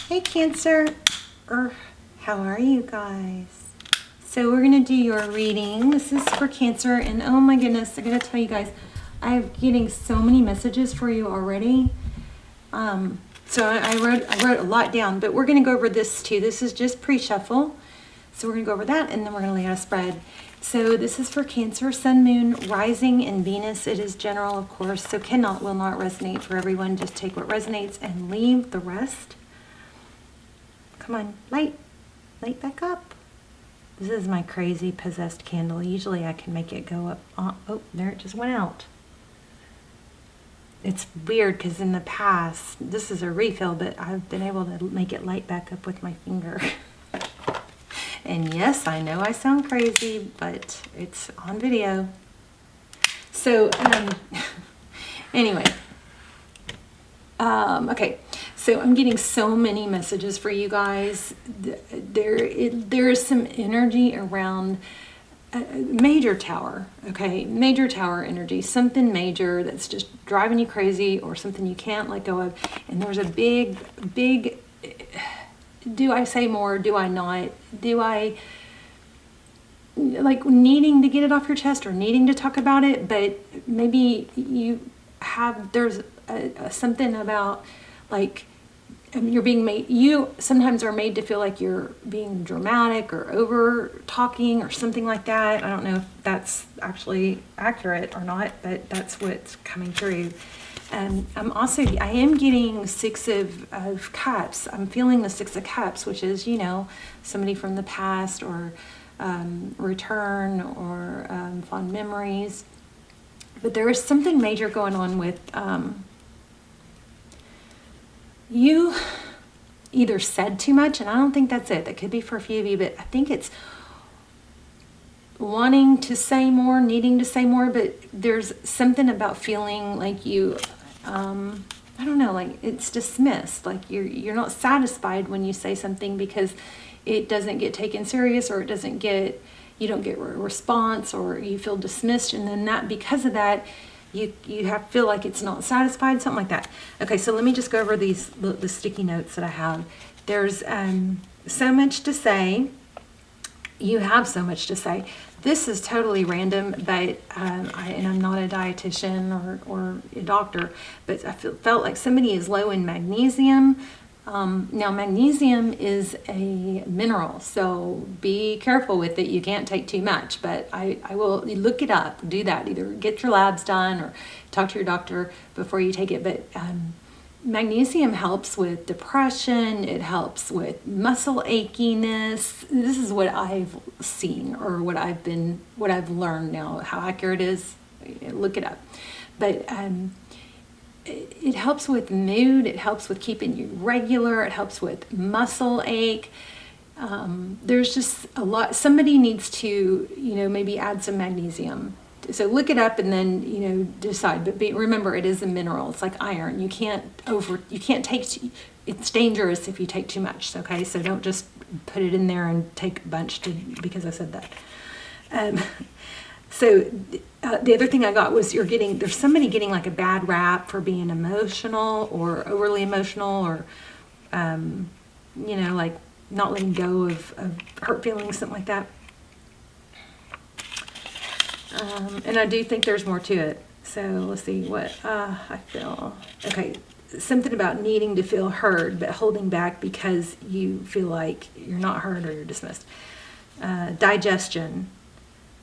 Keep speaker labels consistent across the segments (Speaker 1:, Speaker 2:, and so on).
Speaker 1: Hey Cancer, how are you guys? So we're going to do your reading. This is for Cancer, and oh my goodness, I got to tell you guys, I'm getting so many messages for you already. So I wrote a lot down, but we're going to go over this too. This is just pre-shuffle. So we're going to go over that, and then we're going to lay out a spread. So this is for Cancer, Sun, Moon, Rising, and Venus. It is general, of course, so will not resonate for everyone. Just take what resonates and leave the rest. Come on, light back up. This is my crazy possessed candle. Usually I can make it go up. Oh, there it just went out. It's weird because in the past, this is a refill, but I've been able to make it light back up with my finger. And yes, I know I sound crazy, but it's on video. So, anyway. Okay, so I'm getting so many messages for you guys. There is some energy around major tower, okay? Major tower energy, something major that's just driving you crazy or something you can't let go of. And there's a big, do I say more? Do I not? Do I, like, needing to get it off your chest or needing to talk about it, but maybe there's something about, like, you're being made, you sometimes are made to feel like you're being dramatic or over talking or something like that. I don't know if that's actually accurate or not, but that's what's coming through. And I am getting Six of Cups. I'm feeling the Six of Cups, which is, somebody from the past or return or fond memories. But there is something major going on with you either said too much, and I don't think that's it. That could be for a few of you, but I think it's wanting to say more, needing to say more, but there's something about feeling like you, I don't know, like it's dismissed, like you're not satisfied when you say something because it doesn't get taken serious, or you don't get a response, or you feel dismissed, and then because of that, you feel like it's not satisfied, something like that. Okay, so let me just go over the sticky notes that I have. There's so much to say. You have so much to say. This is totally random, but I'm not a dietitian or a doctor, but I felt like somebody is low in magnesium. Now, magnesium is a mineral, so be careful with it. You can't take too much, but I will look it up. Do that. Either get your labs done or talk to your doctor before you take it. But magnesium helps with depression. It helps with muscle achiness. This is what I've seen, or what I've learned now. How accurate it is, look it up. But it helps with mood. It helps with keeping you regular. It helps with muscle ache. There's just a lot. Somebody needs to, maybe add some magnesium. So look it up and then, decide. But remember, it is a mineral. It's like iron. You can't take, it's dangerous if you take too much. Okay. So don't just put it in there and take a bunch because I said that. So the other thing I got was there's somebody getting like a bad rap for being emotional or overly emotional, or, like not letting go of hurt feelings, something like that. And I do think there's more to it. So let's see what I feel. Okay, something about needing to feel heard, but holding back because you feel like you're not heard or you're dismissed. Digestion.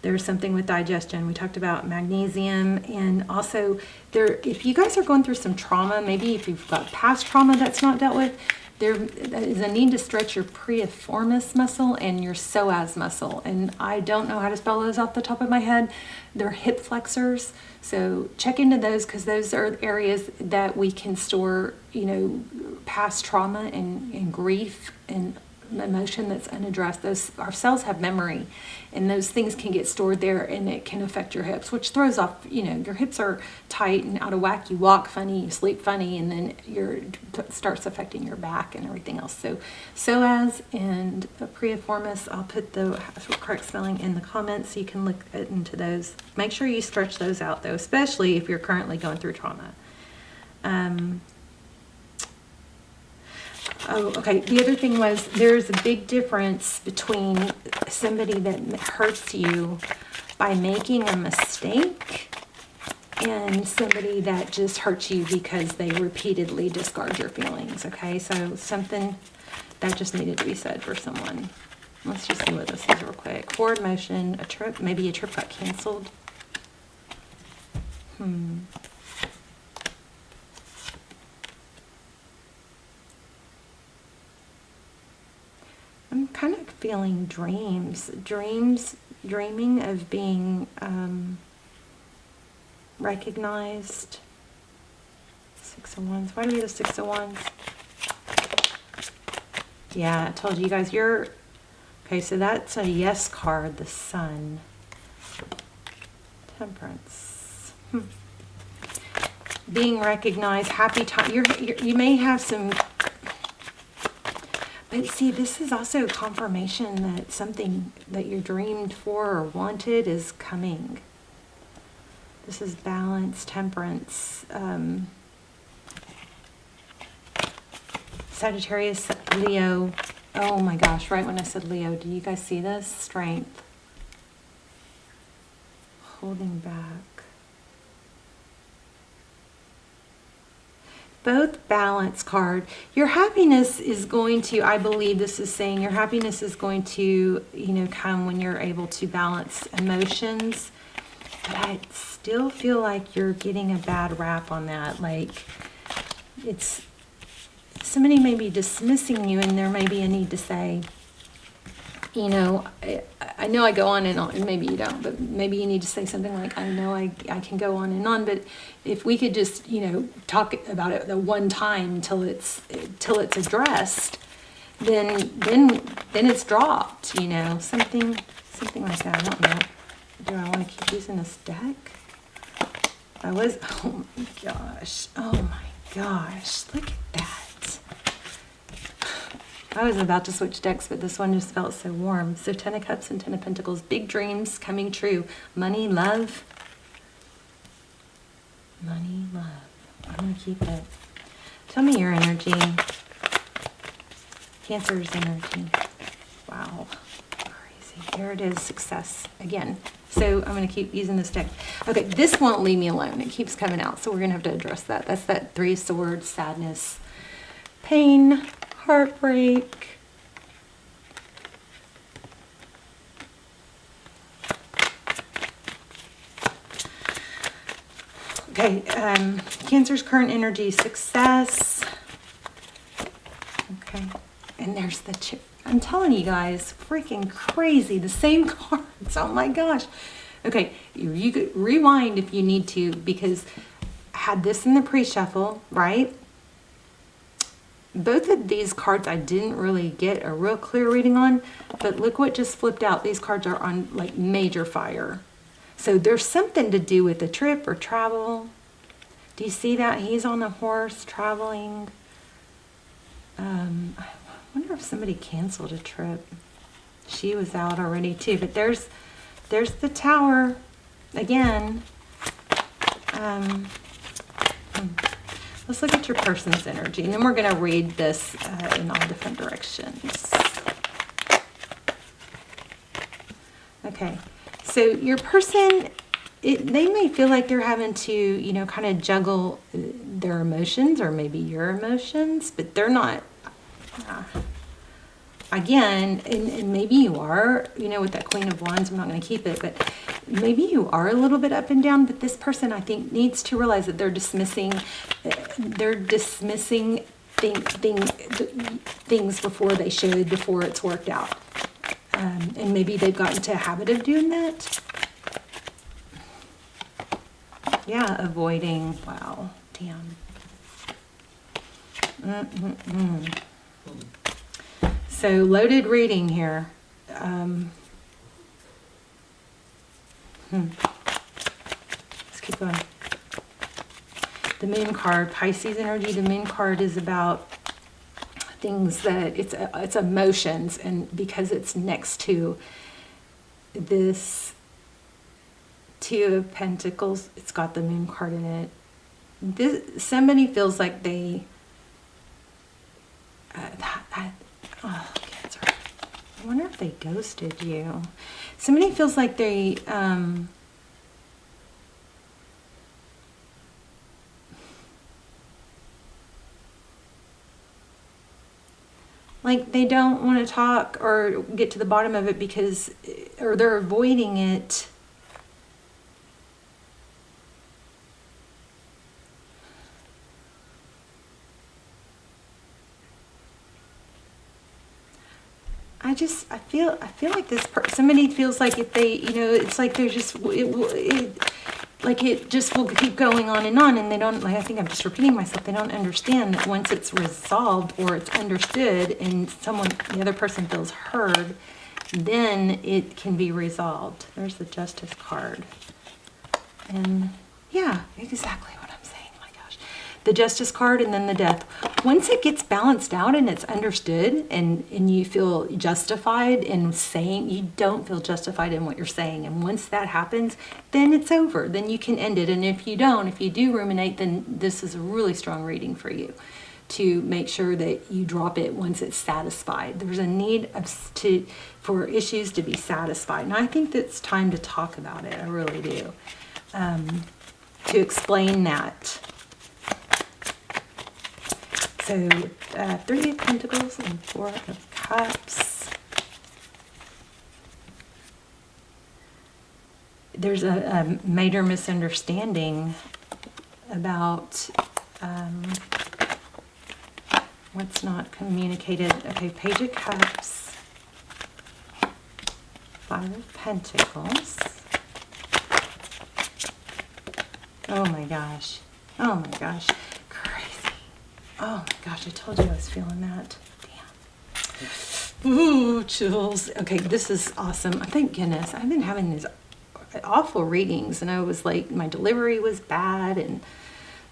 Speaker 1: There's something with digestion. We talked about magnesium, and also if you guys are going through some trauma, maybe if you've got past trauma that's not dealt with, there is a need to stretch your piriformis muscle and your psoas muscle. And I don't know how to spell those off the top of my head. They're hip flexors. So check into those, because those are areas that we can store, past trauma and grief and emotion that's unaddressed. Our cells have memory, and those things can get stored there, and it can affect your hips, which throws off, your hips are tight and out of whack. You walk funny, you sleep funny, and then it starts affecting your back and everything else. So psoas and piriformis, I'll put the correct spelling in the comments so you can look into those. Make sure you stretch those out though, especially if you're currently going through trauma. Oh, okay. The other thing was there's a big difference between somebody that hurts you by making a mistake and somebody that just hurts you because they repeatedly discard your feelings, okay? So something that just needed to be said for someone. Let's just see what this is real quick. Forward motion, a trip, maybe a trip got canceled. I'm kind of feeling dreams, dreaming of being recognized. 6 of Wands. Why do we have the 6 of Wands? Yeah, I told you guys you're... Okay, so that's a yes card, the Sun. Temperance. Being recognized, happy time. You may have some... But see, this is also confirmation that something that you dreamed for or wanted is coming. This is balance, temperance, Sagittarius, Leo. Oh my gosh, right when I said Leo, do you guys see this? Strength. Holding back. Both balance card. Your happiness is going to, I believe this is saying, your happiness is going to, come when you're able to balance emotions. But I still feel like you're getting a bad rap on that. Like, it's, somebody may be dismissing you and there may be a need to say, I know I go on and maybe you don't, but maybe you need to say something like, I know I can go on, but if we could just, talk about it the one time till it's addressed, then it's dropped, something like that. I don't know. Do I want to keep using this deck? Oh my gosh, look at that. I was about to switch decks, but this one just felt so warm. So 10 of Cups and 10 of Pentacles. Big dreams coming true. Money, love. Money, love. I'm going to keep it. Tell me your energy. Cancer's energy. Wow. Crazy. Here it is. Success. Again. So I'm going to keep using this deck. Okay, this won't leave me alone. It keeps coming out. So we're going to have to address that. That's that 3 of Swords, sadness, pain, heartbreak. Okay, Cancer's current energy, success. Okay, and there's the chip. I'm telling you guys, freaking crazy. The same cards. Oh my gosh. Okay, you could rewind if you need to, because I had this in the pre-shuffle, right? Both of these cards I didn't really get a real clear reading on, but look what just flipped out. These cards are on like major fire. So there's something to do with the trip or travel. Do you see that? He's on a horse traveling. I wonder if somebody canceled a trip. She was out already too, but there's the Tower again. Let's look at your person's energy, and then we're going to read this in all different directions. Okay, so your person, they may feel like they're having to, kind of juggle their emotions or maybe your emotions, but they're not. Again, and maybe you are, with that Queen of Wands, I'm not going to keep it, but maybe you are a little bit up and down, but this person, I think, needs to realize that they're dismissing things before they should, before it's worked out. And maybe they've gotten into a habit of doing that. Yeah, avoiding. Wow, damn. So loaded reading here. Let's keep going. The Moon card, Pisces energy. The Moon card is about things that it's emotions, and because it's next to this 2 of Pentacles, it's got the Moon card in it. Somebody feels like they Cancer. I wonder if they ghosted you. Somebody feels like they, like they don't want to talk or get to the bottom of it because, or they're avoiding it. I feel like this somebody feels like if they, it's like they're just, like it just will keep going on, and they don't, like, I think I'm just repeating myself, they don't understand that once it's resolved or it's understood and the other person feels heard, then it can be resolved. There's the Justice card. And yeah, exactly what I'm saying. My gosh. The Justice card and then the Death. Once it gets balanced out and it's understood and you feel justified in saying, you don't feel justified in what you're saying. And once that happens, then it's over. Then you can end it. And if you do ruminate, then this is a really strong reading for you to make sure that you drop it once it's satisfied. There's a need for issues to be satisfied. And I think it's time to talk about it. I really do. To explain that. So, 3 of Pentacles and 4 of Cups. There's a major misunderstanding about what's not communicated. Okay, Page of Cups, 5 of Pentacles. Oh my gosh. Oh my gosh. Oh my gosh, I told you I was feeling that. Damn. Ooh, chills. Okay, this is awesome. Thank goodness. I've been having these awful readings, and I was like, my delivery was bad, and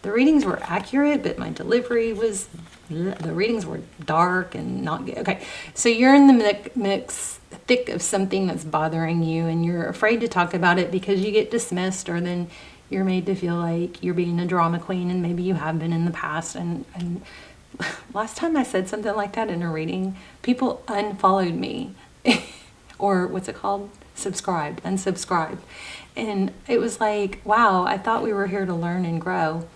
Speaker 1: the readings were accurate, but my delivery was, the readings were dark and not good. Okay, so you're in the thick of something that's bothering you, and you're afraid to talk about it because you get dismissed, or then you're made to feel like you're being a drama queen, and maybe you have been in the past. And last time I said something like that in a reading, people unfollowed me. Or what's it called? Unsubscribed. And it was like, wow, I thought we were here to learn and grow.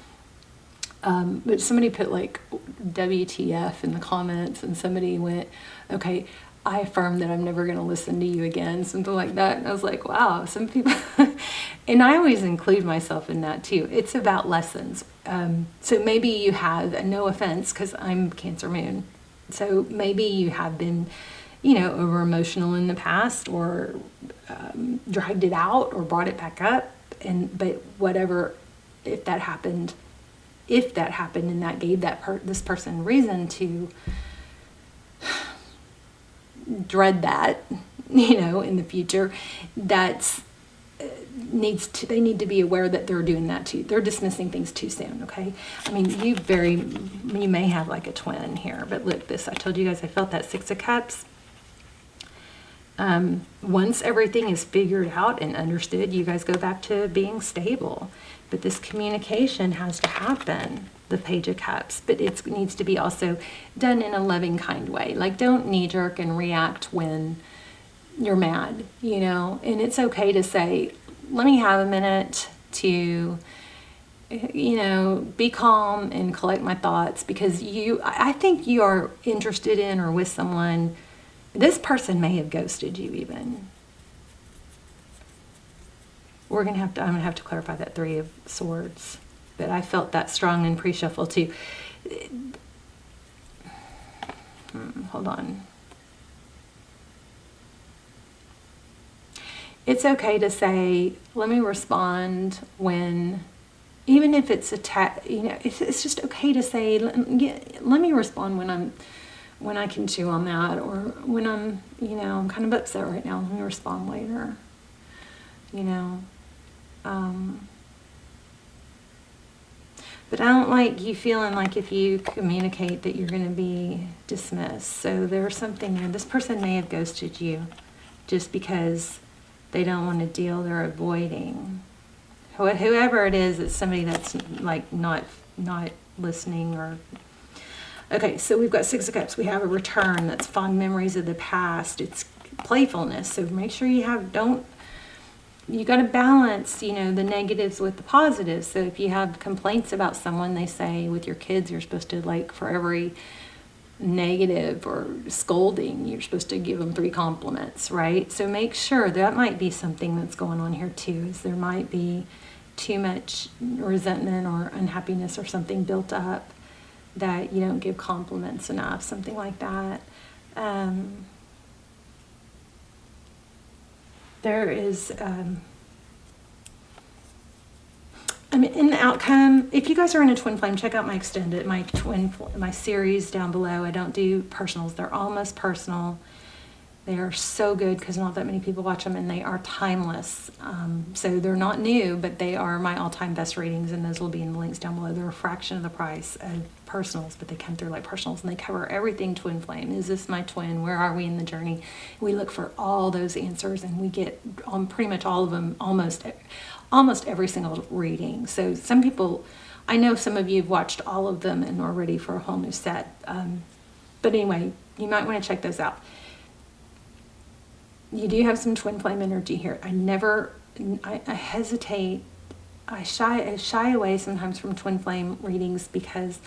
Speaker 1: But somebody put like WTF in the comments, and somebody went, okay, I affirm that I'm never going to listen to you again, something like that. And I was like, wow, some people, and I always include myself in that too. It's about lessons. So maybe you have, no offense, because I'm Cancer Moon. So maybe you have been, over emotional in the past, or dragged it out or brought it back up. But whatever, if that happened and that gave this person reason to dread that, in the future, they need to be aware that they're doing that too. They're dismissing things too soon, okay? I mean, you may have like a twin here, but look, I told you guys I felt that 6 of Cups. Once everything is figured out and understood, you guys go back to being stable. But this communication has to happen, the Page of Cups, but it needs to be also done in a loving, kind way. Like, don't knee-jerk and react when you're mad, and it's okay to say, let me have a minute to, be calm and collect my thoughts, because I think you are interested in or with someone. This person may have ghosted you even. I'm going to have to clarify that 3 of Swords. But I felt that strong in pre-shuffle too. Hold on. It's okay to say, let me respond when, even if it's it's just okay to say, let me respond when I can chew on that, or when I'm kind of upset right now, let me respond later. But I don't like you feeling like if you communicate that you're going to be dismissed. So there's something there. This person may have ghosted you just because they don't want to deal, they're avoiding. Whoever it is, it's somebody that's like not listening, or Okay, so we've got Six of Cups. We have a return. That's fond memories of the past. It's playfulness. So make sure you got to balance, the negatives with the positives. So if you have complaints about someone, they say with your kids, you're supposed to, like, for every negative or scolding, you're supposed to give them 3 compliments, right? So make sure that might be something that's going on here too, is there might be too much resentment or unhappiness or something built up that you don't give compliments enough, something like that. There is, in the outcome, if you guys are in a twin flame, check out my extended, my series down below. I don't do personals. They're almost personal. They are so good because not that many people watch them, and they are timeless. So they're not new, but they are my all-time best readings, and those will be in the links down below. They're a fraction of the price of personals, but they come through like personals, and they cover everything twin flame. Is this my twin? Where are we in the journey? We look for all those answers, and we get pretty much all of them, almost every single reading. So some people, I know some of you have watched all of them and are ready for a whole new set. But anyway, you might want to check those out. You do have some twin flame energy here. I hesitate. I shy away sometimes from twin flame readings because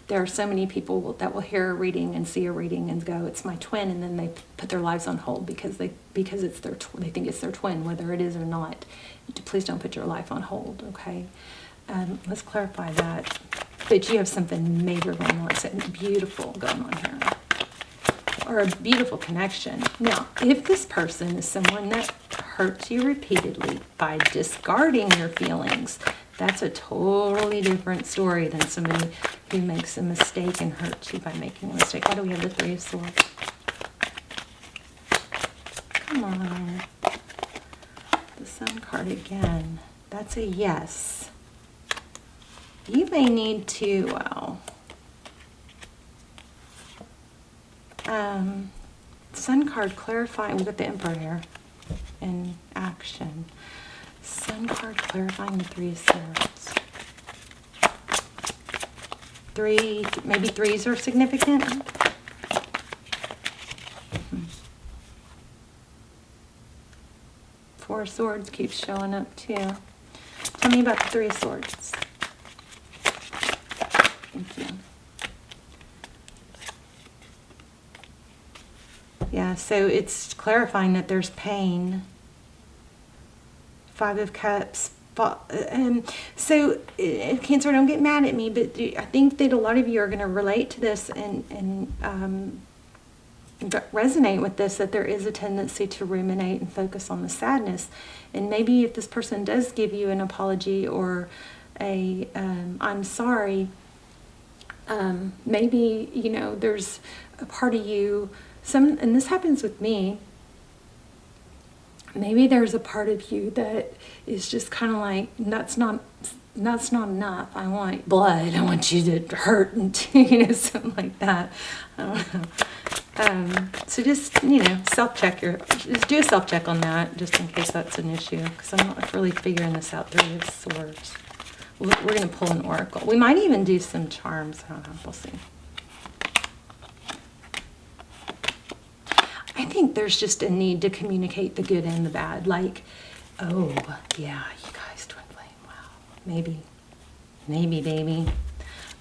Speaker 1: there are so many people that will hear a reading and see a reading and go, it's my twin, and then they put their lives on hold because it's they think it's their twin, whether it is or not. Please don't put your life on hold, okay? Let's clarify that. But you have something major going on, something beautiful going on here, or a beautiful connection. Now, if this person is someone that hurts you repeatedly by discarding your feelings, that's a totally different story than somebody who makes a mistake and hurts you by making a mistake. Why do we have the Three of Swords? Come on. The Sun card again. That's a yes. You may need to, Sun card clarifying. We've got the Emperor here in action. Sun card clarifying the Three of Swords. Maybe threes are significant. Four of Swords keeps showing up too. Tell me about the Three of Swords. Thank you. Yeah, so it's clarifying that there's pain. Five of Cups. So, Cancer, don't get mad at me, but I think that a lot of you are going to relate to this and resonate with this, that there is a tendency to ruminate and focus on the sadness. And maybe if this person does give you an apology or a I'm sorry, maybe, there's a part of you, and this happens with me, maybe there's a part of you that is just kind of like, that's not enough. I want blood. I want you to hurt and something like that. I don't know. So just, just do a self-check on that, just in case that's an issue, because I'm not really figuring this out. Three of Swords. We're going to pull an oracle. We might even do some charms. I don't know. We'll see. I think there's just a need to communicate the good and the bad. Like, oh, yeah, you guys twin flame. Wow. Maybe, baby.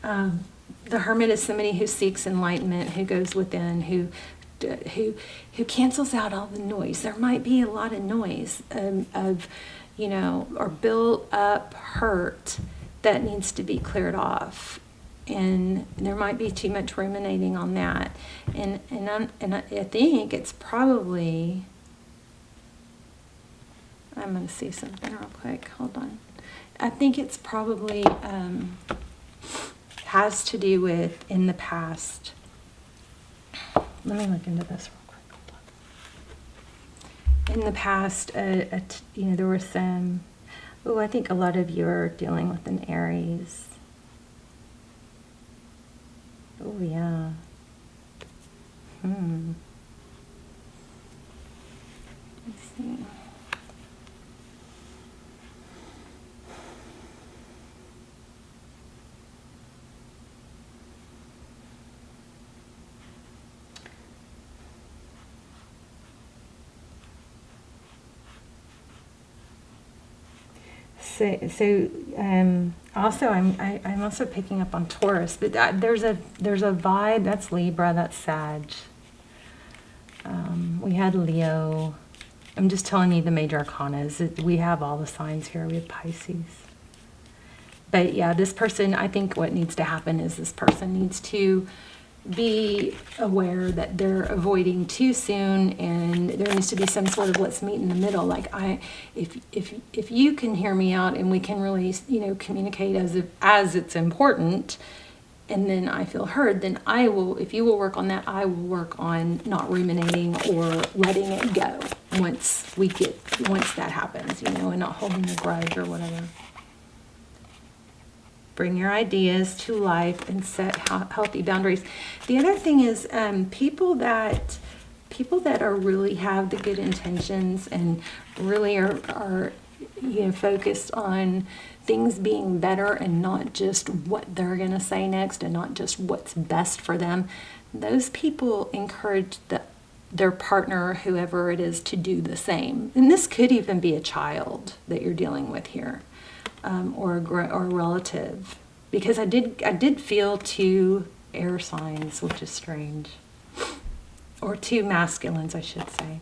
Speaker 1: The Hermit is somebody who seeks enlightenment, who goes within, who cancels out all the noise. There might be a lot of noise or built up hurt that needs to be cleared off. And there might be too much ruminating on that. And I think it's probably, I'm going to see something real quick. Hold on. I think it's probably has to do with in the past. Let me look into this real quick. In the past, there were some, I think a lot of you are dealing with an Aries. Oh, yeah. Let's see. Also I'm also picking up on Taurus, but there's a vibe. That's Libra, that's Sag. We had Leo. I'm just telling you the major arcanas. We have all the signs here. We have Pisces. But yeah, this person, I think what needs to happen is this person needs to be aware that they're avoiding too soon, and there needs to be some sort of let's meet in the middle. Like if you can hear me out and we can really, communicate as it's important, and then I feel heard, then I will, if you will work on that, I will work on not ruminating or letting it go once that happens, and not holding a grudge or whatever. Bring your ideas to life and set healthy boundaries. The other thing is people that are really have the good intentions and really are focused on things being better and not just what they're going to say next and not just what's best for them. Those people encourage their partner, whoever it is, to do the same. And this could even be a child that you're dealing with here. Or a relative, because I did feel 2 air signs, which is strange, or 2 masculines, I should say.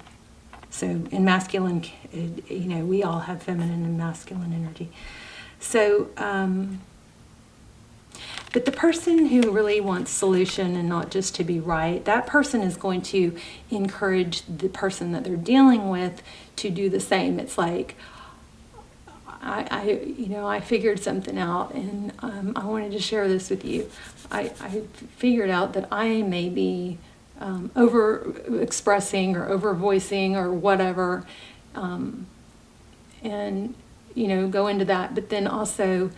Speaker 1: So in masculine, we all have feminine and masculine energy. So, but the person who really wants solution and not just to be right, that person is going to encourage the person that they're dealing with to do the same. It's like, I figured something out, and I wanted to share this with you. I figured out that I may be over expressing or over voicing or whatever, and go into that. But then also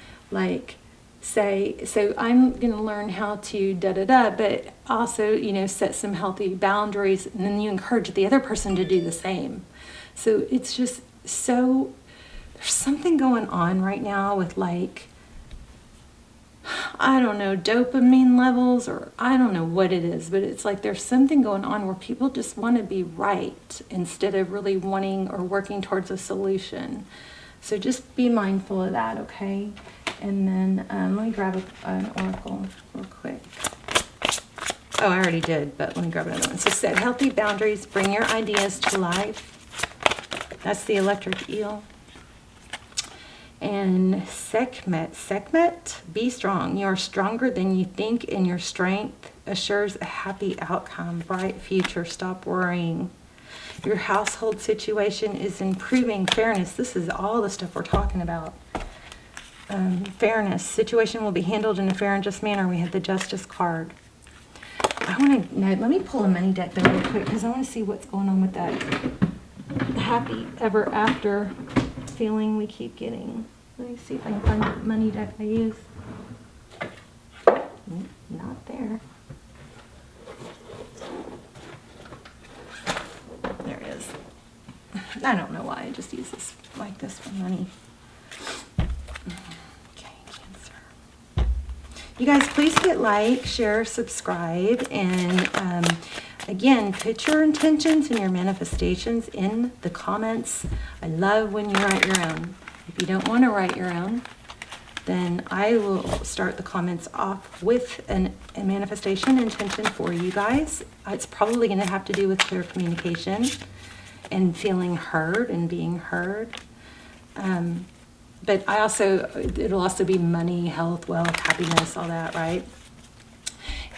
Speaker 1: say, so I'm going to learn how to but also set some healthy boundaries, and then you encourage the other person to do the same. So it's just so. There's something going on right now with I don't know, dopamine levels, or I don't know what it is, but it's like there's something going on where people just want to be right instead of really wanting or working towards a solution. So just be mindful of that, okay? And then let me grab an oracle real quick. Oh, I already did, but let me grab another one. So set healthy boundaries, bring your ideas to life. That's the electric eel. And Sekhmet, be strong. You are stronger than you think, and your strength assures a happy outcome, bright future. Stop worrying. Your household situation is improving. Fairness, this is all the stuff we're talking about. Fairness, situation will be handled in a fair and just manner. We have the Justice card. Let me pull a money deck though real quick, because I want to see what's going on with that happy ever after feeling we keep getting. Let me see if I can find the money deck I use. Not there. There it is. I don't know why I just use this like this for money. Okay, Cancer. You guys, please hit like, share, subscribe, and again, put your intentions and your manifestations in the comments. I love when you write your own. If you don't want to write your own, then I will start the comments off with a manifestation intention for you guys. It's probably going to have to do with clear communication and feeling heard and being heard. But it'll also be money, health, wealth, happiness, all that, right?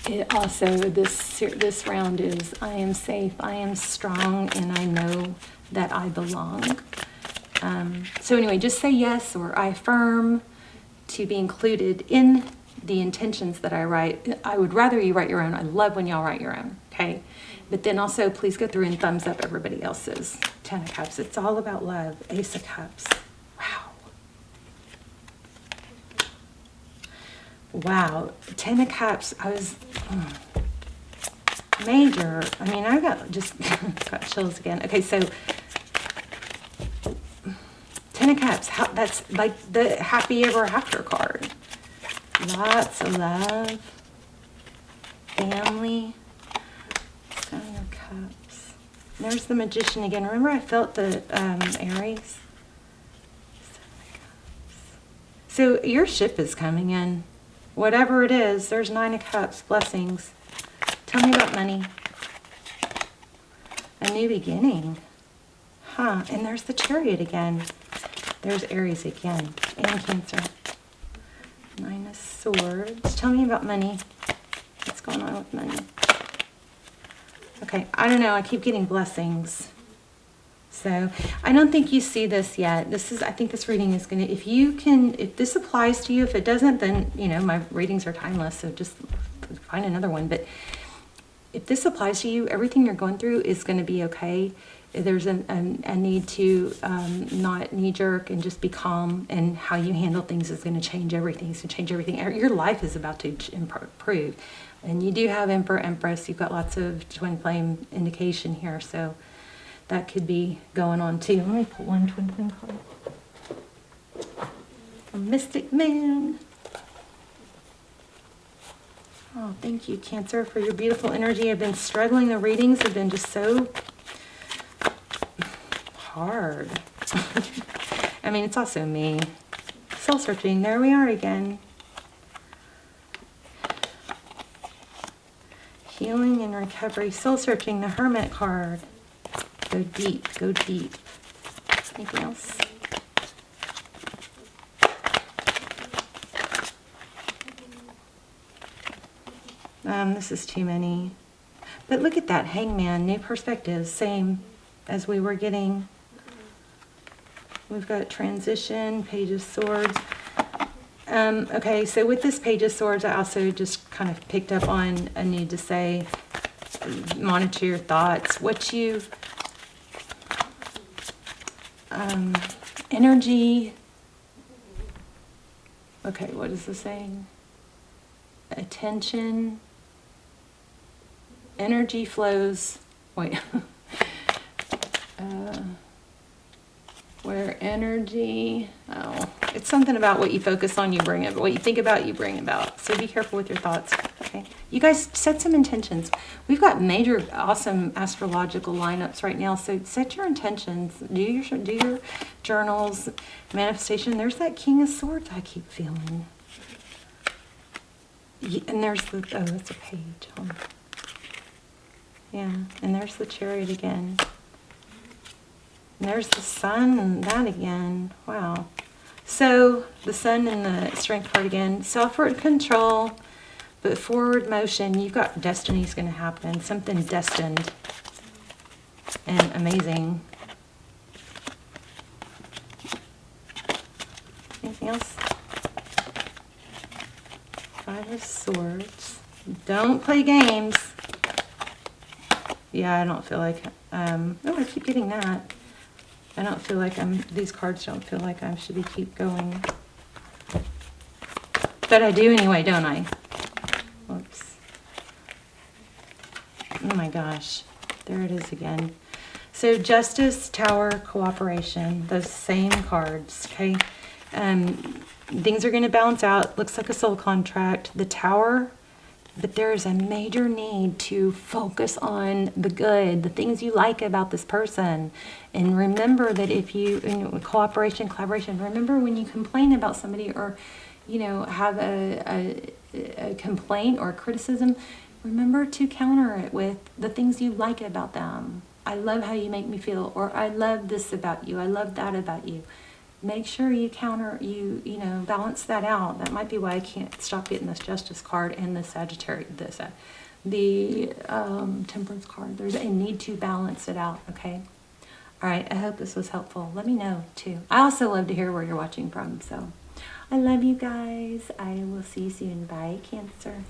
Speaker 1: It also, this round is, I am safe, I am strong, and I know that I belong. So anyway, just say yes, or I affirm to be included in the intentions that I write. I would rather you write your own. I love when y'all write your own, okay? But then also, please go through and thumbs up everybody else's. 10 of Cups, it's all about love. Ace of Cups, wow. 10 of Cups, I was major. I mean, I got chills again. Okay, so 10 of Cups, that's like the happy ever after card. Lots of love, family. 7 of Cups. There's the Magician again. Remember I felt the Aries? 7 of Cups. So your ship is coming in. Whatever it is, there's 9 of Cups, blessings. Tell me about money. A new beginning. Huh, and there's the Chariot again. There's Aries again, and Cancer. 9 of Swords. Tell me about money. What's going on with money? Okay, I don't know. I keep getting blessings. So I don't think you see this yet. I think this reading is going to, if this applies to you, if it doesn't, then, you know, my readings are timeless. So just find another one. But if this applies to you, everything you're going through is going to be okay. There's a need to not knee-jerk and just be calm, and how you handle things is going to change everything. It's going to change everything. Your life is about to improve. And you do have Emperor, Empress. You've got lots of twin flame indication here, so that could be going on too. Let me pull one twin flame card. A Mystic Man. Oh, thank you, Cancer, for your beautiful energy. I've been struggling. The readings have been just so hard. I mean, it's also me. Soul searching. There we are again. Healing and recovery. Soul searching. The Hermit card. Go deep. Go deep. Anything else? This is too many. But look at that. Hangman. New perspectives. Same as we were getting. We've got transition. Page of Swords. Okay, so with this Page of Swords, I also just kind of picked up on a need to say, monitor your thoughts. What you, energy. Okay, what is this saying? Attention. Energy flows. Wait. Where energy, it's something about what you focus on, you bring it, but what you think about, you bring about. So be careful with your thoughts, okay? You guys set some intentions. We've got major, awesome astrological lineups right now, so set your intentions. Do your journals, manifestation. There's that King of Swords I keep feeling. And there's the, oh, that's a page. Hold on. Yeah, and there's the Chariot again. And there's the Sun and that again. Wow. So the Sun and the Strength card again. Self-word control, but forward motion. You've got destiny's going to happen. Something destined and amazing. Anything else? 5 of Swords. Don't play games. Yeah, I don't feel like... oh, I keep getting that. I don't feel like these cards don't feel like I should keep going. But I do anyway, don't I? Whoops. Oh my gosh. There it is again. So Justice, Tower, Cooperation. Those same cards, okay? Things are going to balance out. Looks like a soul contract. The Tower... But there is a major need to focus on the good, the things you like about this person. And remember that if you, cooperation, collaboration, remember when you complain about somebody or, you know, have a complaint or criticism, remember to counter it with the things you like about them. I love how you make me feel, or I love this about you, I love that about you. Make sure you balance that out. That might be why I can't stop getting this Justice card and the Sagittarius, the Temperance card. There's a need to balance it out, okay? All right, I hope this was helpful. Let me know, too. I also love to hear where you're watching from, so I love you guys. I will see you soon. Bye, Cancer.